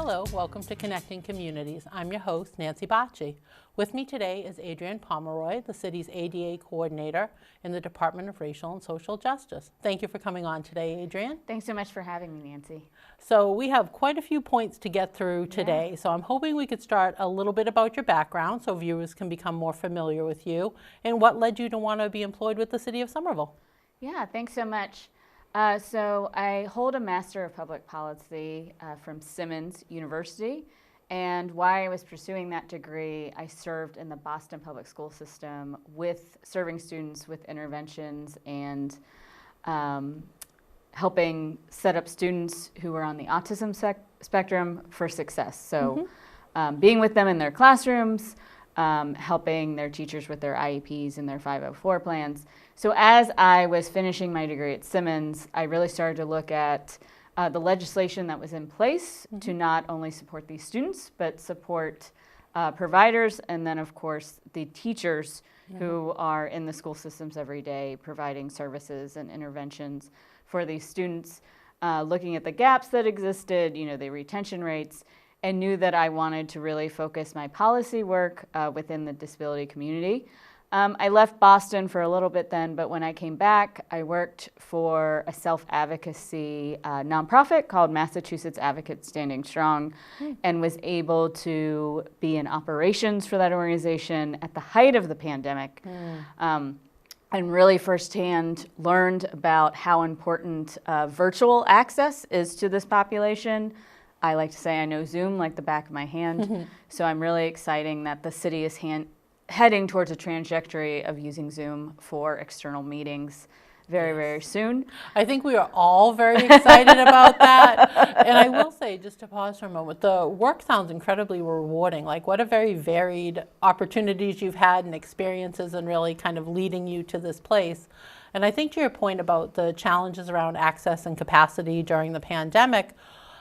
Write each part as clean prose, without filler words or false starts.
Hello, welcome to Connecting Communities. I'm your host, Nancy Bacci. With me today is Adrienne Pomeroy, the city's ADA coordinator in the Department of Racial and Social Justice. Thank you for coming on today, Adrienne. Thanks so much for having me, Nancy. So we have quite a few points to get through today, so I'm hoping we could start a little bit about your background so viewers can become more familiar with you and what led you to want to be employed with the City of Somerville. Yeah, thanks so much. So I hold a Master of Public Policy from Simmons University, and while I was pursuing that degree, I served in the Boston public school system with serving students with interventions and helping set up students who were on the autism spectrum for success. So being with them in their classrooms, helping their teachers with their IEPs and their 504 plans. So as I was finishing my degree at Simmons, I really started to look at the legislation that was in place to not only support these students, but support providers, and then of course the teachers who are in the school systems every day providing services and interventions for these students, looking at the gaps that existed, the retention rates, and knew that I wanted to really focus my policy work within the disability community. I left Boston for a little bit then, but when I came back, I worked for a self-advocacy nonprofit called Massachusetts Advocates Standing Strong, and was able to be in operations for that organization at the height of the pandemic. And really firsthand learned about how important virtual access is to this population. I like to say I know Zoom like the back of my hand, so I'm really excited that the city is heading towards a trajectory of using Zoom for external meetings very soon. I think we are all very excited about that. And I will say, just to pause for a moment, the work sounds incredibly rewarding. Like, what a very varied opportunities you've had and experiences, and really kind of leading you to this place. And I think to your point about the challenges around access and capacity during the pandemic,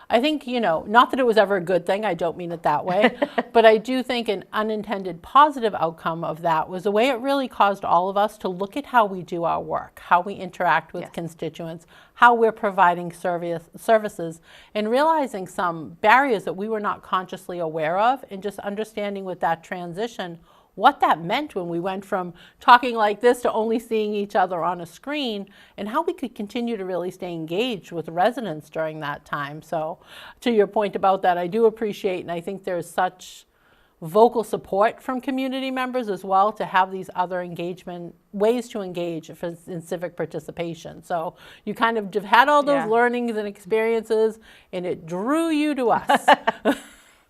I think, not that it was ever a good thing, I don't mean it that way, but I do think an unintended positive outcome of that was the way it really caused all of us to look at how we do our work, how we interact with constituents, how we're providing services, and realizing some barriers that we were not consciously aware of, and just understanding with that transition what that meant when we went from talking like this to only seeing each other on a screen, and how we could continue to really stay engaged with residents during that time. So to your point about that, I do appreciate, and I think there's such vocal support from community members as well to have these other ways to engage in civic participation. So you kind of had all those learnings and experiences, and it drew you to us.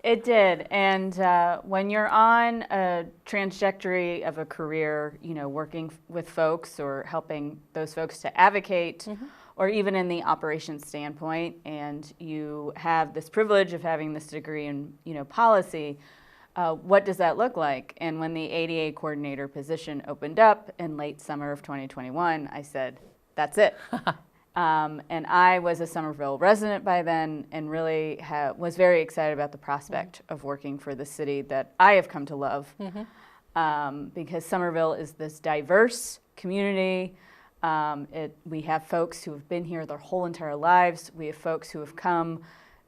It did, and when you're on a trajectory of a career, working with folks or helping those folks to advocate, or even in the operations standpoint, and you have this privilege of having this degree in, policy, what does that look like? And when the ADA coordinator position opened up in late summer of 2021, I said, that's it. And I was a Somerville resident by then, and really was very excited about the prospect of working for the city that I have come to love, because Somerville is this diverse community. We have folks who have been here their whole entire lives. We have folks who have come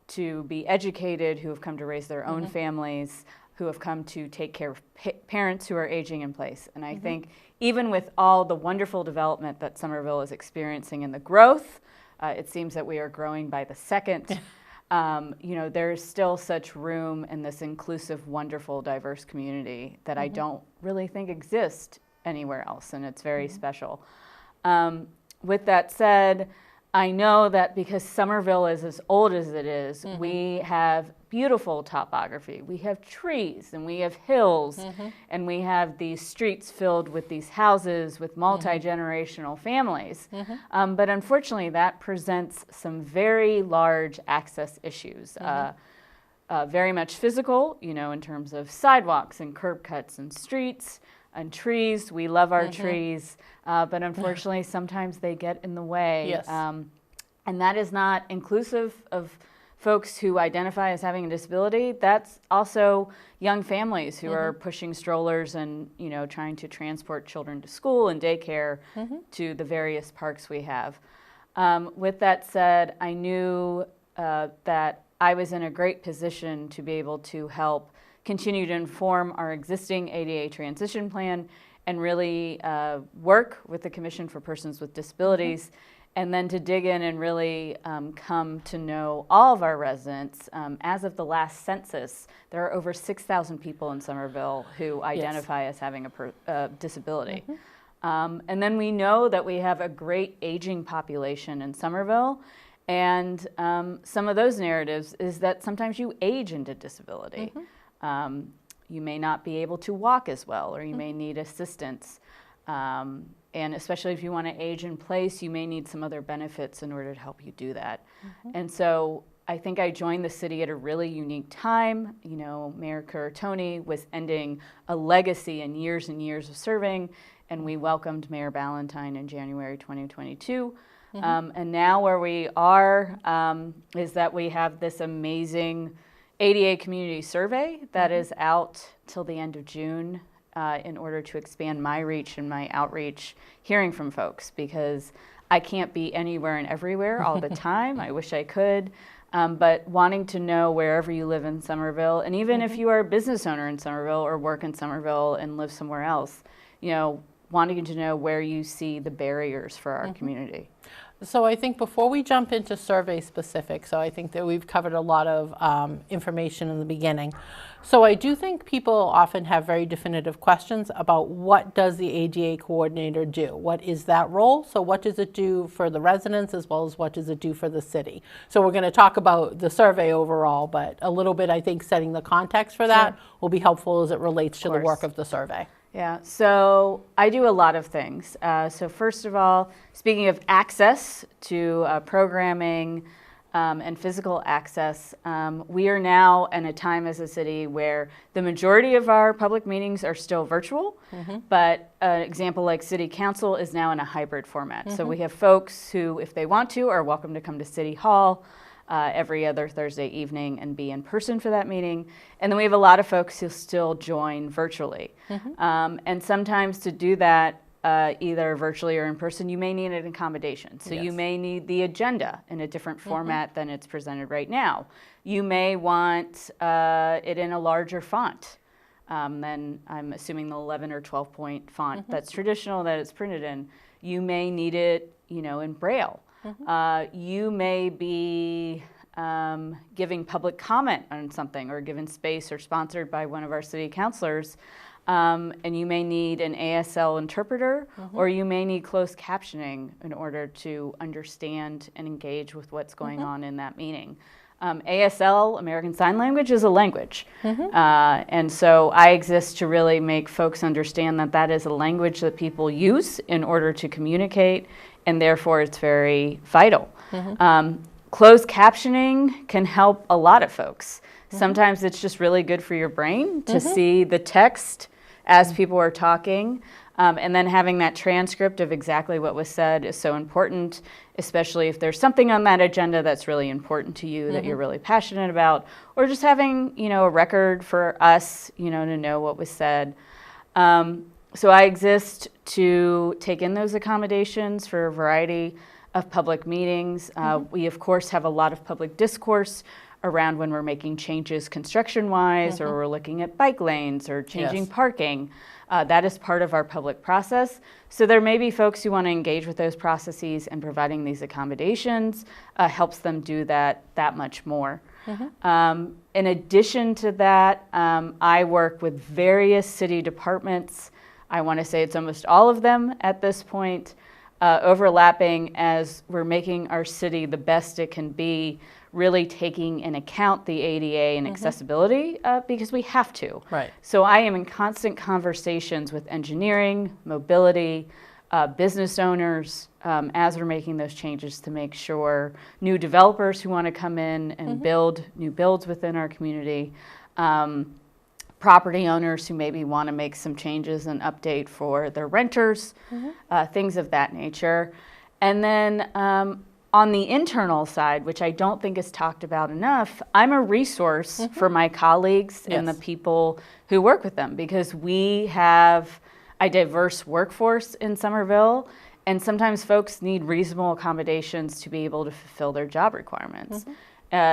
to be educated, who have come to raise their own families, who have come to take care of parents who are aging in place. And I think even with all the wonderful development that Somerville is experiencing in the growth, it seems that we are growing by the second. There's still such room in this inclusive, wonderful, diverse community that I don't really think exists anywhere else, and it's very special. With that said, I know that because Somerville is as old as it is, we have beautiful topography. We have trees, and we have hills, and we have these streets filled with these houses with multi-generational families. But unfortunately, that presents some very large access issues. Very much physical, in terms of sidewalks and curb cuts and streets and trees. We love our trees, but unfortunately sometimes they get in the way. Yes. And that is not inclusive of folks who identify as having a disability. That's also young families who are pushing strollers and trying to transport children to school and daycare to the various parks we have. With that said, I knew that I was in a great position to be able to help continue to inform our existing ADA transition plan and really work with the Commission for Persons with Disabilities, and then to dig in and really come to know all of our residents. As of the last census, there are over 6,000 people in Somerville who identify as having a disability. And then we know that we have a great aging population in Somerville, and some of those narratives is that sometimes you age into disability. You may not be able to walk as well, or you may need assistance. And especially if you want to age in place, you may need some other benefits in order to help you do that. And so I think I joined the city at a really unique time. You know, Mayor Curatoni was ending a legacy and years of serving, and we welcomed Mayor Ballantyne in January 2022. And now where we are is that we have this amazing ADA Community Survey that is out till the end of June in order to expand my reach and my outreach, hearing from folks, because I can't be anywhere and everywhere all the time. I wish I could, but wanting to know wherever you live in Somerville, and even if you are a business owner in Somerville or work in Somerville and live somewhere else, you know, wanting to know where you see the barriers for our community. So I think before we jump into survey specifics, so I think that we've covered a lot of information in the beginning. So I do think people often have very definitive questions about what does the ADA coordinator do? What is that role? So what does it do for the residents as well as what does it do for the city? So we're going to talk about the survey overall, but a little bit, I think, setting the context for that will be helpful as it relates to the work of the survey. Yeah, so I do a lot of things. So first of all, speaking of access to programming and physical access, we are now in a time as a city where the majority of our public meetings are still virtual, but an example like City Council is now in a hybrid format. So we have folks who, if they want to, are welcome to come to City Hall every other Thursday evening and be in person for that meeting. And then we have a lot of folks who still join virtually. And sometimes to do that, either virtually or in person, you may need an accommodation. So you may need the agenda in a different format than it's presented right now. You may want it in a larger font than, I'm assuming, the 11 or 12 point font that's traditional that it's printed in. You may need it, you know, in Braille. You may be giving public comment on something, or given space or sponsored by one of our city councilors, and you may need an ASL interpreter, or you may need closed captioning in order to understand and engage with what's going on in that meeting. ASL, American Sign Language, is a language. And so I exist to really make folks understand that that is a language that people use in order to communicate, and therefore it's very vital. Closed captioning can help a lot of folks. Sometimes it's just really good for your brain to see the text as people are talking, and then having that transcript of exactly what was said is so important, especially if there's something on that agenda that's really important to you, that you're really passionate about, or just having, you know, a record for us, you know, to know what was said. So I exist to take in those accommodations for a variety of public meetings. We, of course, have a lot of public discourse around when we're making changes construction-wise, or we're looking at bike lanes or changing parking. That is part of our public process. So there may be folks who want to engage with those processes, and providing these accommodations helps them do that much more. In addition to that, I work with various city departments. I want to say it's almost all of them at this point, overlapping as we're making our city the best it can be, really taking into account the ADA and accessibility, because we have to. So I am in constant conversations with engineering, mobility, business owners, as we're making those changes to make sure new developers who want to come in and build new builds within our community, property owners who maybe want to make some changes and update for their renters, things of that nature. And then on the internal side, which I don't think is talked about enough, I'm a resource for my colleagues and the people who work with them, because we have a diverse workforce in Somerville, and sometimes folks need reasonable accommodations to be able to fulfill their job requirements.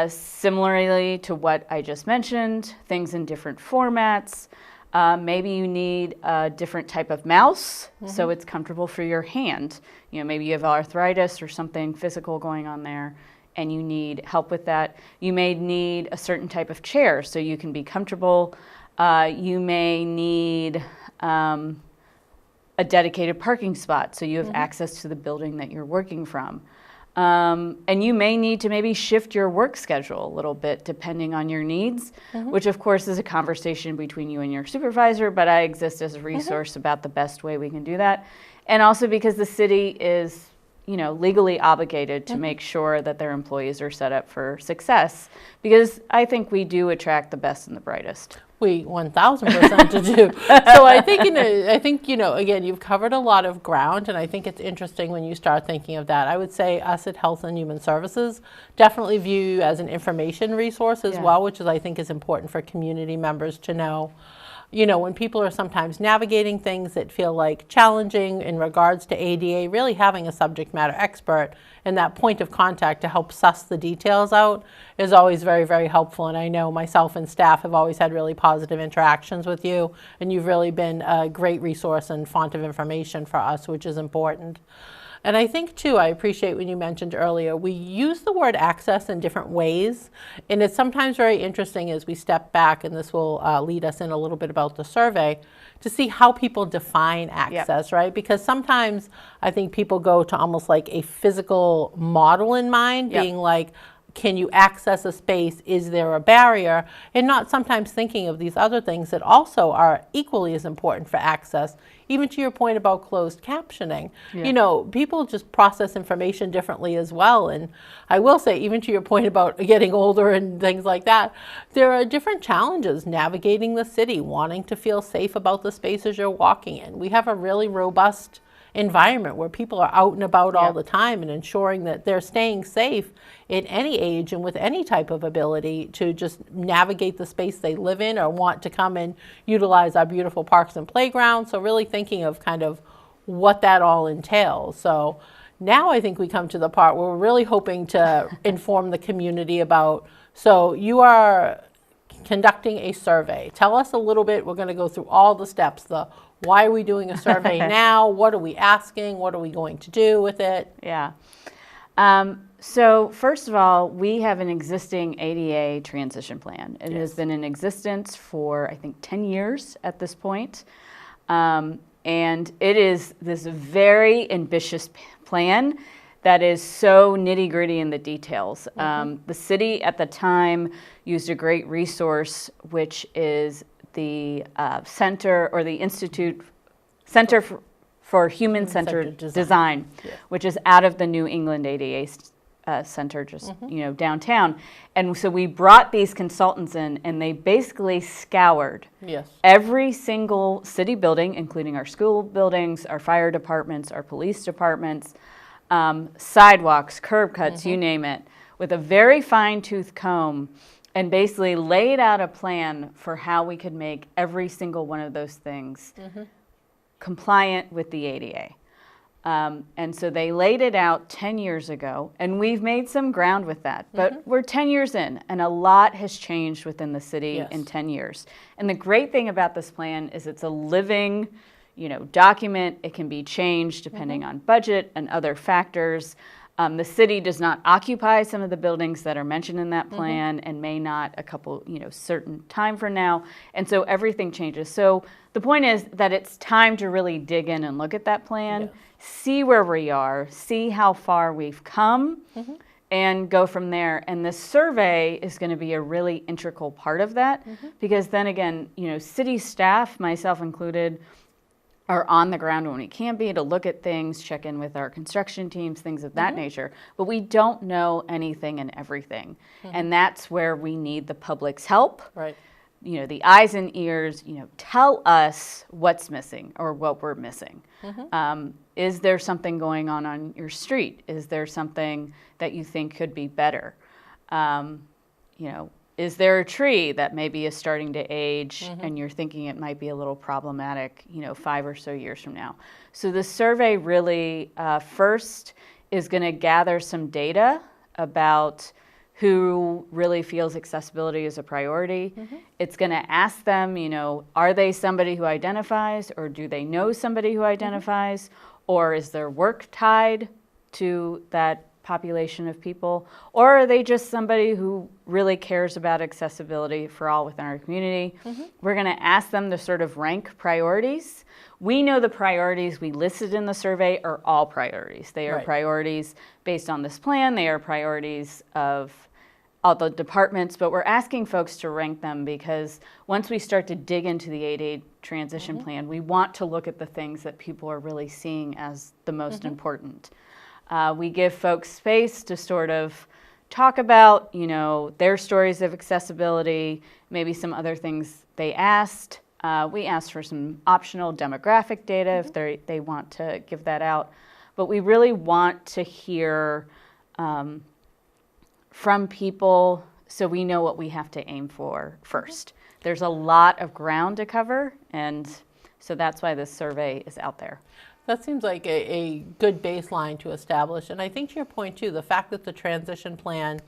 Similarly to what I just mentioned, things in different formats. Maybe you need a different type of mouse so it's comfortable for your hand. You know, maybe you have arthritis or something physical going on there and you need help with that. You may need a certain type of chair so you can be comfortable. You may need a dedicated parking spot so you have access to the building that you're working from. And you may need to maybe shift your work schedule a little bit depending on your needs, which of course is a conversation between you and your supervisor, but I exist as a resource about the best way we can do that. And also because the city is, you know, legally obligated to make sure that their employees are set up for success, because I think we do attract the best and the brightest. We 1,000% do. So I think, you know, again, you've covered a lot of ground, and I think it's interesting when you start thinking of that. I would say us at Health and Human Services definitely view you as an information resource as well, which is, I think, is important for community members to know. You know, when people are sometimes navigating things that feel like challenging in regards to ADA, really having a subject matter expert and that point of contact to help suss the details out is always very, very helpful. And I know myself and staff have always had really positive interactions with you, and you've really been a great resource and font of information for us, which is important. And I think, too, I appreciate when you mentioned earlier, we use the word access in different ways. And it's sometimes very interesting as we step back, and this will lead us in a little bit about the survey, to see how people define access, right? Because sometimes I think people go to almost like a physical model in mind, being like, can you access a space? Is there a barrier? And not sometimes thinking of these other things that also are equally as important for access. Even to your point about closed captioning, you know, people just process information differently as well. And I will say, even to your point about getting older and things like that, there are different challenges navigating the city, wanting to feel safe about the spaces you're walking in. We have a really robust environment where people are out and about all the time, and ensuring that they're staying safe at any age and with any type of ability to just navigate the space they live in or want to come and utilize our beautiful parks and playgrounds. So really thinking of kind of what that all entails. So now I think we come to the part where we're really hoping to inform the community about, so you are conducting a survey. Tell us a little bit. We're going to go through all the steps, the why are we doing a survey now? What are we asking? What are we going to do with it? Yeah. So first of all, we have an existing ADA transition plan. It has been in existence for, I think, 10 years at this point. And it is this very ambitious plan that is so nitty-gritty in the details. The city at the time used a great resource, which is the Center for Human-Centered Design, which is out of the New England ADA Center, just you know, downtown. And so we brought these consultants in, and they basically scoured every single city building, including our school buildings, our fire departments, our police departments, sidewalks, curb cuts, you name it, with a very fine-tooth comb, and basically laid out a plan for how we could make every single one of those things compliant with the ADA. And so they laid it out 10 years ago, and we've made some ground with that. But we're 10 years in, and a lot has changed within the city in 10 years. And the great thing about this plan is it's a living, you know, document. It can be changed depending on budget and other factors. The city does not occupy some of the buildings that are mentioned in that plan and may not a couple, you know, certain time from now. And so everything changes. So the point is that it's time to really dig in and look at that plan, see where we are, see how far we've come, and go from there. And this survey is going to be a really integral part of that, because then again, you know, city staff, myself included, are on the ground when we can be to look at things, check in with our construction teams, things of that nature. But we don't know anything and everything. And that's where we need the public's help. Right. You know, the eyes and ears, you know, tell us what's missing or what we're missing. Is there something going on your street? Is there something that you think could be better? You know, is there a tree that maybe is starting to age and you're thinking it might be a little problematic, you know, 5 or so years from now? So the survey really first is going to gather some data about who really feels accessibility is a priority. It's going to ask them, are they somebody who identifies, or do they know somebody who identifies, or is their work tied to that population of people, or are they just somebody who really cares about accessibility for all within our community? We're going to ask them to sort of rank priorities. We know the priorities we listed in the survey are all priorities. They are priorities based on this plan. They are priorities of all the departments, but we're asking folks to rank them because once we start to dig into the 8A transition plan, we want to look at the things that people are really seeing as the most important. We give folks space to sort of talk about, their stories of accessibility, maybe some other things they asked. We asked for some optional demographic data if they want to give that out. But we really want to hear from people so we know what we have to aim for first. There's a lot of ground to cover, and so that's why this survey is out there. That seems like a good baseline to establish. And I think to your point too, the fact that the transition plan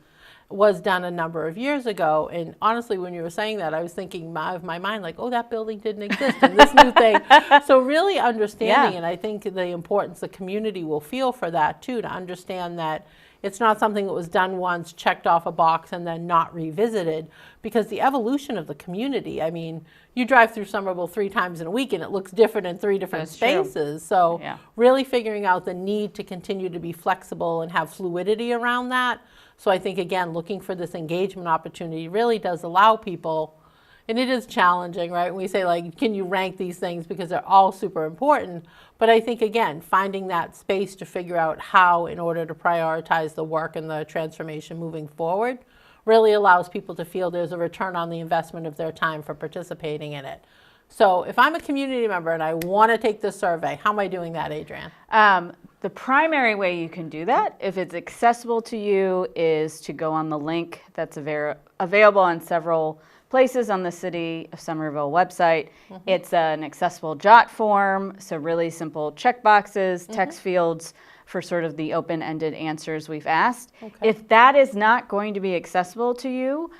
was done a number of years ago, and honestly, when you were saying that, I was thinking of my mind like, oh, that building didn't exist, and this new thing. So really understanding, and I think the importance the community will feel for that too, to understand that it's not something that was done once, checked off a box, and then not revisited, because the evolution of the community, I mean, you drive through Somerville 3 times in a week and it looks different in 3 different spaces. So really figuring out the need to continue to be flexible and have fluidity around that. So I think, again, looking for this engagement opportunity really does allow people, and it is challenging, right? When we say, like, can you rank these things because they're all super important? But I think, again, finding that space to figure out how, in order to prioritize the work and the transformation moving forward, really allows people to feel there's a return on the investment of their time for participating in it. So if I'm a community member and I want to take this survey, how am I doing that, Adrienne? The primary way you can do that, if it's accessible to you, is to go on the link that's available on several places on the City of Somerville website. It's an accessible jot form, so really simple check boxes, text fields for sort of the open-ended answers we've asked. If that is not going to be accessible to you,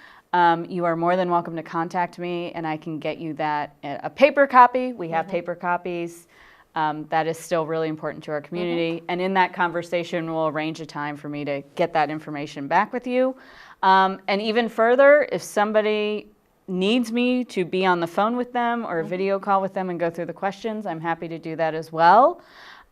you are more than welcome to contact me, and I can get you that a paper copy. We have paper copies. That is still really important to our community. And in that conversation, we'll arrange a time for me to get that information back with you. And even further, if somebody needs me to be on the phone with them or a video call with them and go through the questions, I'm happy to do that as well.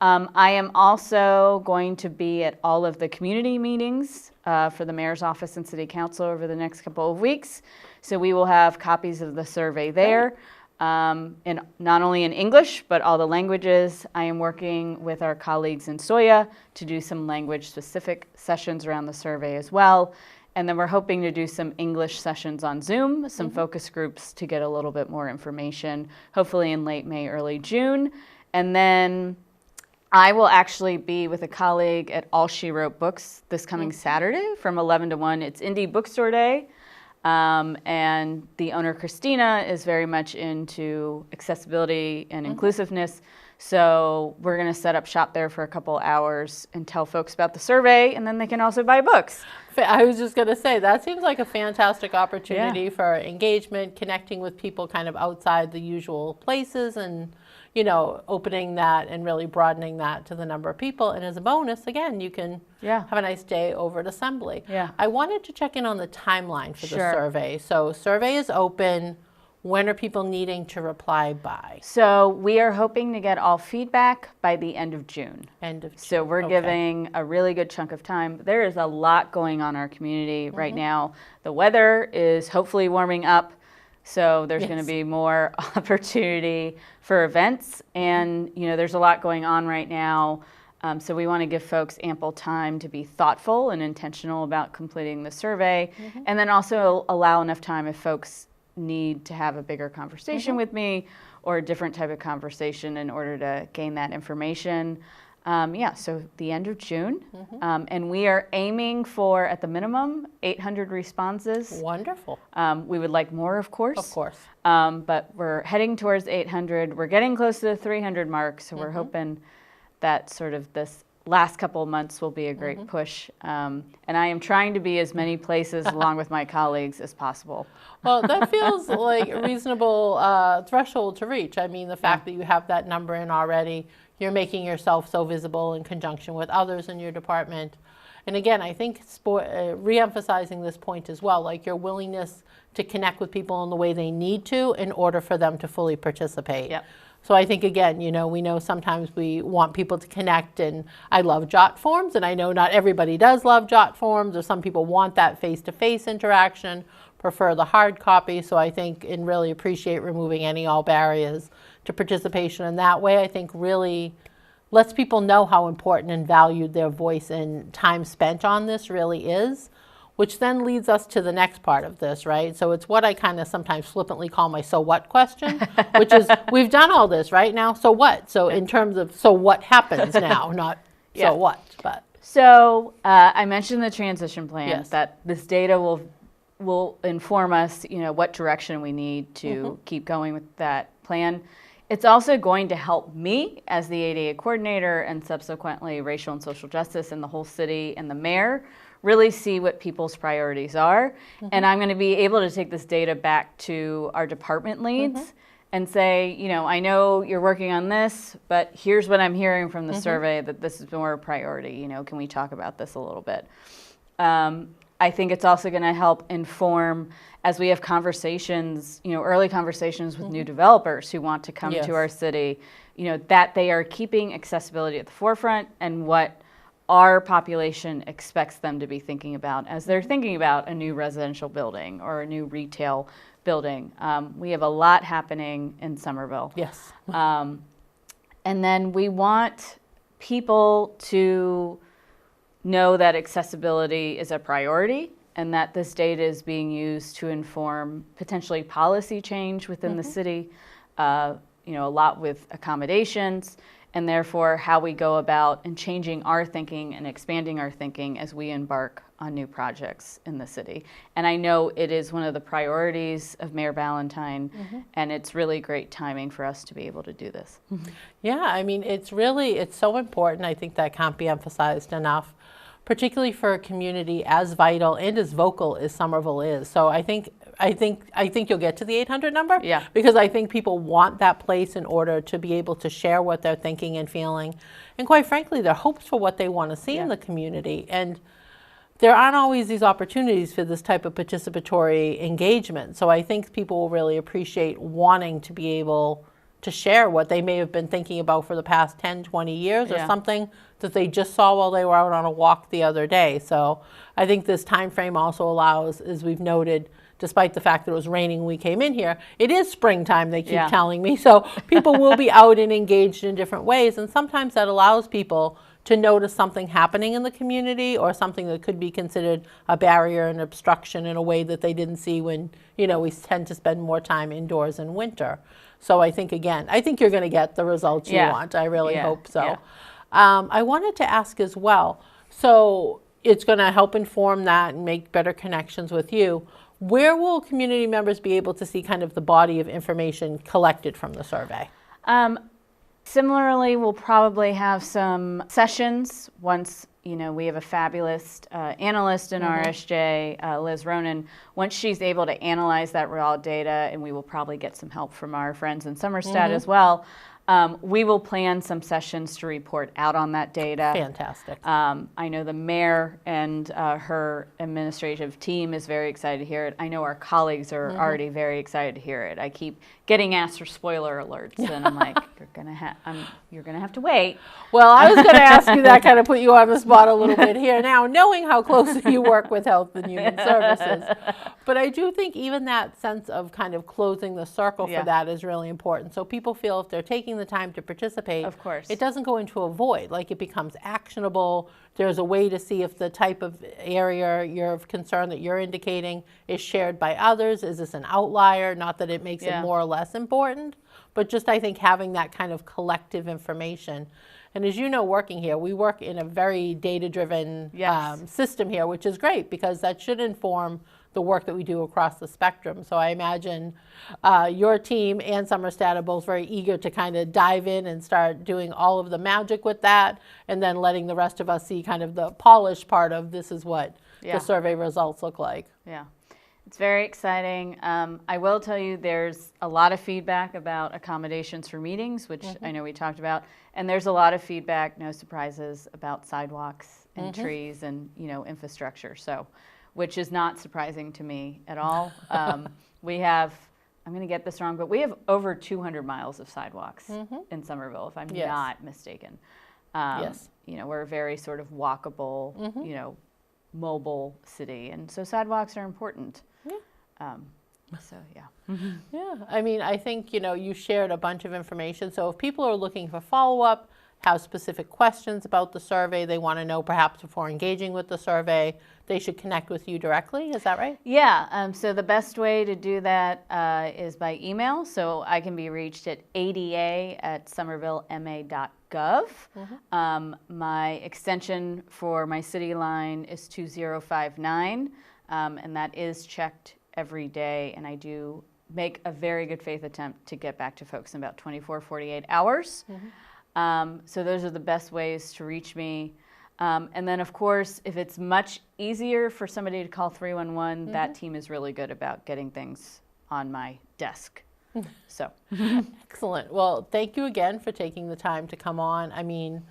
I am also going to be at all of the community meetings for the Mayor's Office and City Council over the next couple of weeks. So we will have copies of the survey there, in not only in English, but all the languages. I am working with our colleagues in Soya to do some language-specific sessions around the survey as well. And then we're hoping to do some English sessions on Zoom, some focus groups to get a little bit more information, hopefully in late May, early June. And then I will actually be with a colleague at All She Wrote Books this coming Saturday from 11 to 1. It's Indie Bookstore Day. And the owner, Christina, is very much into accessibility and inclusiveness. So we're going to set up shop there for a couple hours and tell folks about the survey, and then they can also buy books. I was just going to say, that seems like a fantastic opportunity for engagement, connecting with people kind of outside the usual places, and opening that and really broadening that to the number of people. And as a bonus, again, you can have a nice day over at Assembly. I wanted to check in on the timeline for the survey. So survey is open. When are people needing to reply by? So we are hoping to get all feedback by the end of June. End of June. So we're giving a really good chunk of time. There is a lot going on in our community right now. The weather is hopefully warming up. So there's going to be more opportunity for events, and there's a lot going on right now. So we want to give folks ample time to be thoughtful and intentional about completing the survey, and then also allow enough time if folks need to have a bigger conversation with me or a different type of conversation in order to gain that information. So the end of June. And we are aiming for, at the minimum, 800 responses. Wonderful. We would like more, of course. Of course. But we're heading towards 800. We're getting close to the 300 mark, so we're hoping that sort of this last couple of months will be a great push. And I am trying to be as many places along with my colleagues as possible. Well, that feels like a reasonable threshold to reach. I mean, the fact that you have that number in already, you're making yourself so visible in conjunction with others in your department. And again, I think re-emphasizing this point as well, like your willingness to connect with people in the way they need to in order for them to fully participate. Yep. So I think, again, you know, we know sometimes we want people to connect, and I love jot forms, and I know not everybody does love jot forms, or some people want that face-to-face interaction, prefer the hard copy. So I think and really appreciate removing all barriers to participation in that way. I think really lets people know how important and valued their voice and time spent on this really is, which then leads us to the next part of this, right? So it's what I kind of sometimes flippantly call my so what question, which is we've done all this, right? Now, so what? So in terms of so what happens now, not so what, but. So I mentioned the transition plan, Yes. that this data will inform us, you know, what direction we need to keep going with that plan. It's also going to help me as the ADA coordinator and subsequently racial and social justice in the whole city and the mayor really see what people's priorities are. And I'm going to be able to take this data back to our department leads and say, you know, I know you're working on this, but here's what I'm hearing from the survey that this is more a priority. You know, can we talk about this a little bit? I think it's also going to help inform as we have conversations, you know, early conversations with new developers who want to come to our city, you know, that they are keeping accessibility at the forefront and what our population expects them to be thinking about as they're thinking about a new residential building or a new retail building. We have a lot happening in Somerville. Yes. And then we want people to know that accessibility is a priority and that this data is being used to inform potentially policy change within the city, you know, a lot with accommodations, and therefore how we go about and changing our thinking and expanding our thinking as we embark on new projects in the city. And I know it is one of the priorities of Mayor Ballantyne, and it's really great timing for us to be able to do this. Yeah, I mean, it's so important. I think that can't be emphasized enough, particularly for a community as vital and as vocal as Somerville is. So I think you'll get to the 800 number. Yeah. Because I think people want that place in order to be able to share what they're thinking and feeling, and quite frankly, their hopes for what they want to see in the community. And there aren't always these opportunities for this type of participatory engagement. So I think people will really appreciate wanting to be able to share what they may have been thinking about for the past 10, 20 years or something that they just saw while they were out on a walk the other day. So I think this time frame also allows, as we've noted, despite the fact that it was raining when we came in here, it is springtime, they keep telling me. So people will be out and engaged in different ways. And sometimes that allows people to notice something happening in the community or something that could be considered a barrier and obstruction in a way that they didn't see when, you know, we tend to spend more time indoors in winter. So I think, again, I think you're going to get the results you want. I really hope so. Yeah. I wanted to ask as well, so it's going to help inform that and make better connections with you. Where will community members be able to see kind of the body of information collected from the survey? Similarly, we'll probably have some sessions once, you know, we have a fabulous analyst in RSJ, Liz Ronan. Once she's able to analyze that raw data, and we will probably get some help from our friends in Somerstead as well, we will plan some sessions to report out on that data. Fantastic. I know the mayor and her administrative team is very excited to hear it. I know our colleagues are already very excited to hear it. I keep getting asked for spoiler alerts, and I'm like, you're gonna have to wait. Well, I was going to ask you that, kind of put you on the spot a little bit here now, knowing how closely you work with Health and Human Services. But I do think even that sense of kind of closing the circle for that is really important. So people feel if they're taking the time to participate, of course, it doesn't go into a void, like it becomes actionable. There's a way to see if the type of area you're of concern that you're indicating is shared by others. Is this an outlier? Not that it makes it more or less important, but just I think having that kind of collective information. And as you know, working here, we work in a very data-driven Yes. system here, which is great because that should inform the work that we do across the spectrum. So I imagine your team and Somerset are both very eager to kind of dive in and start doing all of the magic with that, and then letting the rest of us see kind of the polished part of this is what Yeah. the survey results look like. Yeah, it's very exciting. I will tell you there's a lot of feedback about accommodations for meetings, which I know we talked about, and there's a lot of feedback, no surprises, about sidewalks and trees and, you know, infrastructure, so, which is not surprising to me at all. We have, I'm going to get this wrong, but we have over 200 miles of sidewalks in Somerville, if I'm not mistaken. Yes. You know, we're a very sort of walkable, you know, mobile city, and so sidewalks are important. Yeah. So yeah. Yeah, I mean, I think, you know, you shared a bunch of information. So if people are looking for follow-up, have specific questions about the survey, they want to know perhaps before engaging with the survey, they should connect with you directly. Is that right? Yeah, so the best way to do that is by email. So I can be reached at ada@Somervillema.gov. My extension for my city line is 2059, and that is checked every day. And I do make a very good faith attempt to get back to folks in about 24, 48 hours. So those are the best ways to reach me. And then, of course, if it's much easier for somebody to call 311, that team is really good about getting things on my desk. So, Excellent. Well, thank you again for taking the time to come on. I mean,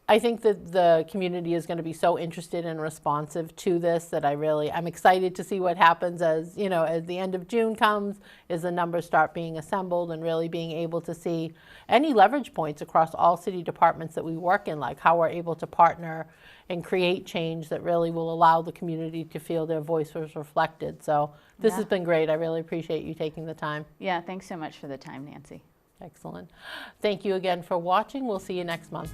I think that the community is going to be so interested and responsive to this that I'm excited to see what happens as, you know, as the end of June comes, as the numbers start being assembled and really being able to see any leverage points across all city departments that we work in, like how we're able to partner and create change that really will allow the community to feel their voice was reflected. So this has been great. I really appreciate you taking the time. yeah, thanks so much for the time, Nancy. Excellent. Thank you again for watching. We'll see you next month.